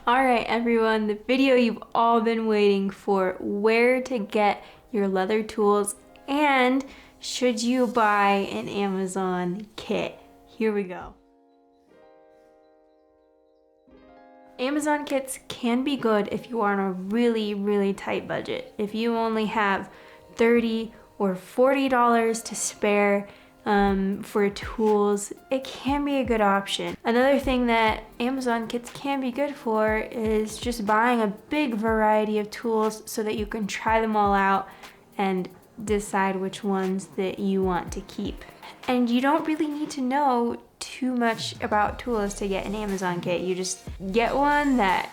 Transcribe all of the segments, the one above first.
Alright everyone, the video you've all been waiting for, where to get your leather tools and should you buy an Amazon kit. Here we go. Amazon kits can be good if you are on a really tight budget. If you only have $30 or $40 to spare for tools, it can be a good option. Another thing that Amazon kits can be good for is just buying a big variety of tools so that you can try them all out and decide which ones that you want to keep. And you don't really need to know too much about tools to get an Amazon kit. You just get one that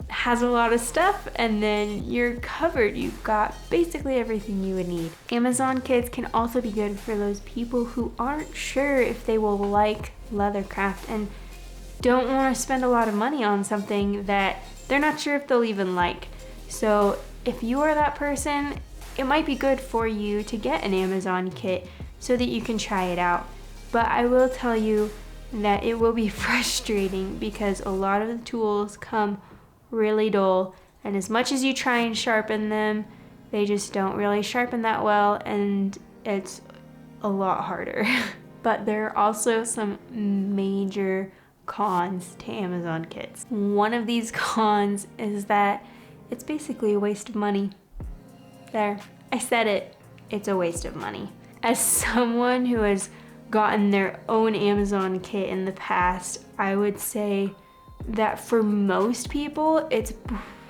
has a lot of stuff and then you're covered. You've got basically everything you would need. Amazon kits can also be good for those people who aren't sure if they will like Leathercraft and don't want to spend a lot of money on something that they're not sure if they'll even like. So if you are that person, it might be good for you to get an Amazon kit so that you can try it out. But I will tell you that it will be frustrating because a lot of the tools come really dull, and as much as you try and sharpen them, they just don't really sharpen that well, and it's a lot harder. But there are also some major cons to Amazon kits. One of these cons is that it's basically a waste of money. There, I said it, it's a waste of money. As someone who has gotten their own Amazon kit in the past, I would say that for most people, it's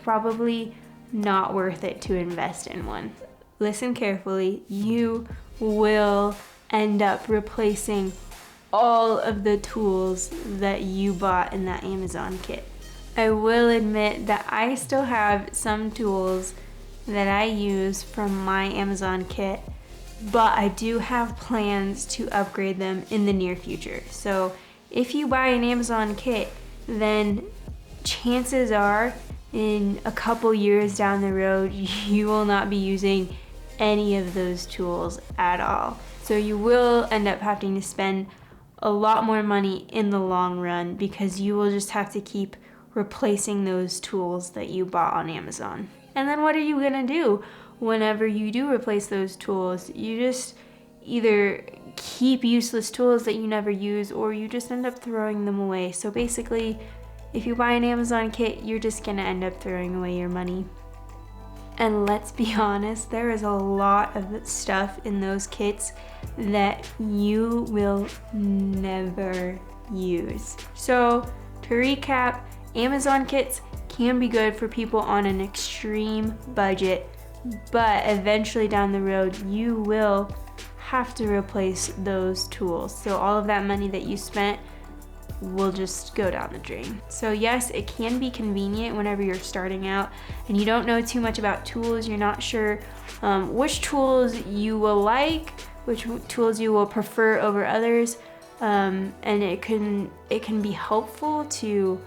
probably not worth it to invest in one. Listen carefully, you will end up replacing all of the tools that you bought in that Amazon kit. I will admit that I still have some tools that I use from my Amazon kit, but I do have plans to upgrade them in the near future. So if you buy an Amazon kit, then chances are in a couple years down the road, you will not be using any of those tools at all. So you will end up having to spend a lot more money in the long run because you will just have to keep replacing those tools that you bought on Amazon. And then what are you gonna do whenever you do replace those tools? You just either keep useless tools that you never use, or you just end up throwing them away. So basically, if you buy an Amazon kit, you're just gonna end up throwing away your money. And let's be honest, there is a lot of stuff in those kits that you will never use. So to recap, Amazon kits can be good for people on an extreme budget, but eventually down the road, you will have to replace those tools. So all of that money that you spent will just go down the drain. So yes, it can be convenient whenever you're starting out and you don't know too much about tools. You're not sure which tools you will like, which tools you will prefer over others, and it can be helpful to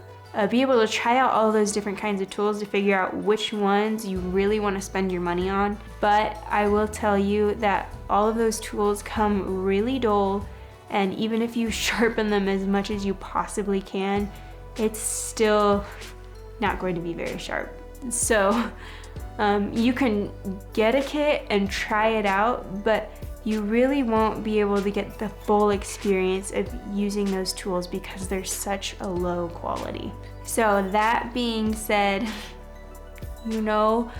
be able to try out all those different kinds of tools to figure out which ones you really want to spend your money on. But I will tell you that all of those tools come really dull, and even if you sharpen them as much as you possibly can, it's still not going to be very sharp. So you can get a kit and try it out, but you really won't be able to get the full experience of using those tools because they're such a low quality. So that being said, you know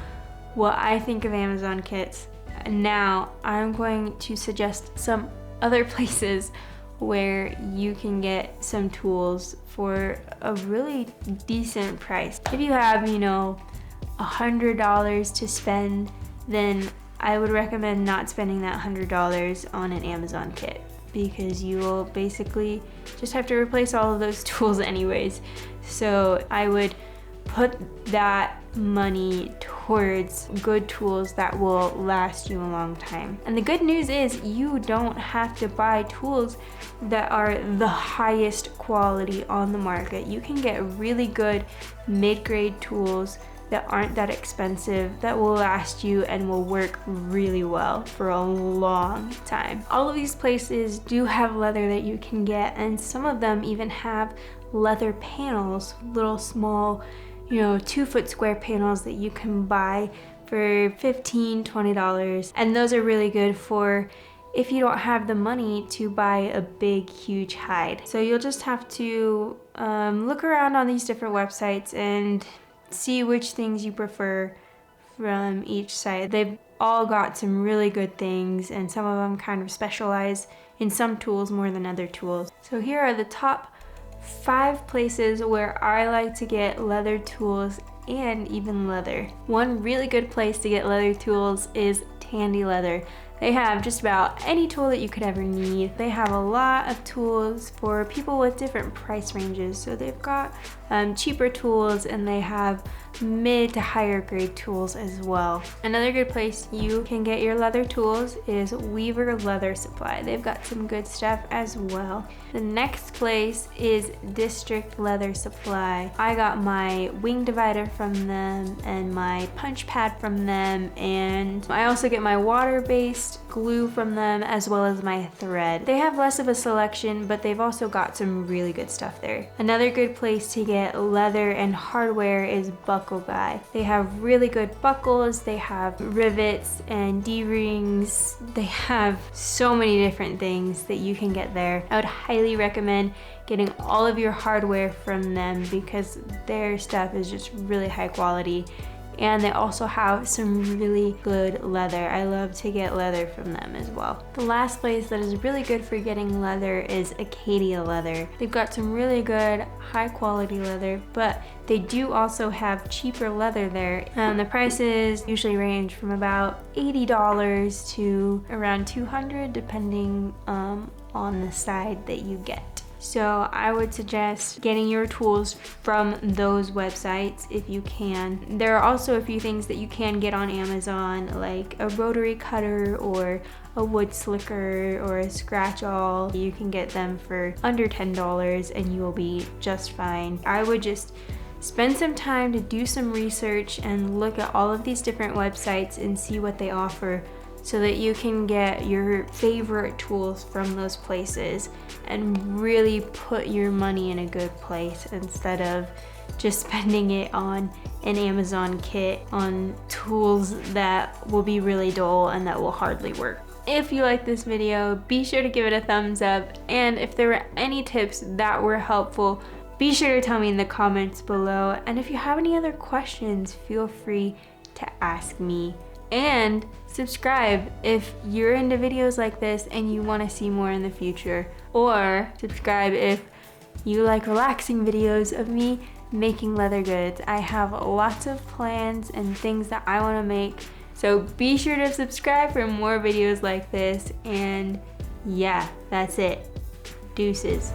what I think of Amazon kits. Now I'm going to suggest some other places where you can get some tools for a really decent price. If you have, $100 to spend, then I would recommend not spending that $100 on an Amazon kit because you will basically just have to replace all of those tools anyways. So I would put that money towards good tools that will last you a long time. And the good news is you don't have to buy tools that are the highest quality on the market. You can get really good mid-grade tools that aren't that expensive, that will last you and will work really well for a long time. All of these places do have leather that you can get, and some of them even have leather panels, little small, 2-foot square panels that you can buy for $15-20, and those are really good for if you don't have the money to buy a big huge hide. So you'll just have to look around on these different websites and see which things you prefer from each site. They've all got some really good things, and some of them kind of specialize in some tools more than other tools. So here are the top 5 places where I like to get leather tools and even leather. One really good place to get leather tools is Tandy Leather. They have just about any tool that you could ever need. They have a lot of tools for people with different price ranges. So they've got cheaper tools, and they have mid to higher grade tools as well. Another good place you can get your leather tools is Weaver Leather Supply. They've got some good stuff as well. The next place is District Leather Supply. I got my wing divider from them and my punch pad from them, and I also get my water-based glue from them as well as my thread. They have less of a selection, but they've also got some really good stuff there. Another good place to get leather and hardware is Buckle Guy. They have really good buckles, they have rivets and D-rings, they have so many different things that you can get there. I would highly recommend getting all of your hardware from them because their stuff is just really high quality, and they also have some really good leather. I love to get leather from them as well. The last place that is really good for getting leather is Acadia Leather. They've got some really good high quality leather, but they do also have cheaper leather there. The prices usually range from about $80 to around $200 depending on the side that you get. So I would suggest getting your tools from those websites if you can. There are also a few things that you can get on Amazon, like a rotary cutter or a wood slicker or a scratch-all. You can get them for under $10 and you will be just fine. I would just spend some time to do some research and look at all of these different websites and see what they offer, so that you can get your favorite tools from those places and really put your money in a good place instead of just spending it on an Amazon kit on tools that will be really dull and that will hardly work. If you like this video, be sure to give it a thumbs up, and if there were any tips that were helpful, be sure to tell me in the comments below, and if you have any other questions, feel free to ask me. And subscribe if you're into videos like this and you want to see more in the future. Or subscribe if you like relaxing videos of me making leather goods. I have lots of plans and things that I want to make. So be sure to subscribe for more videos like this. And yeah, that's it. Deuces.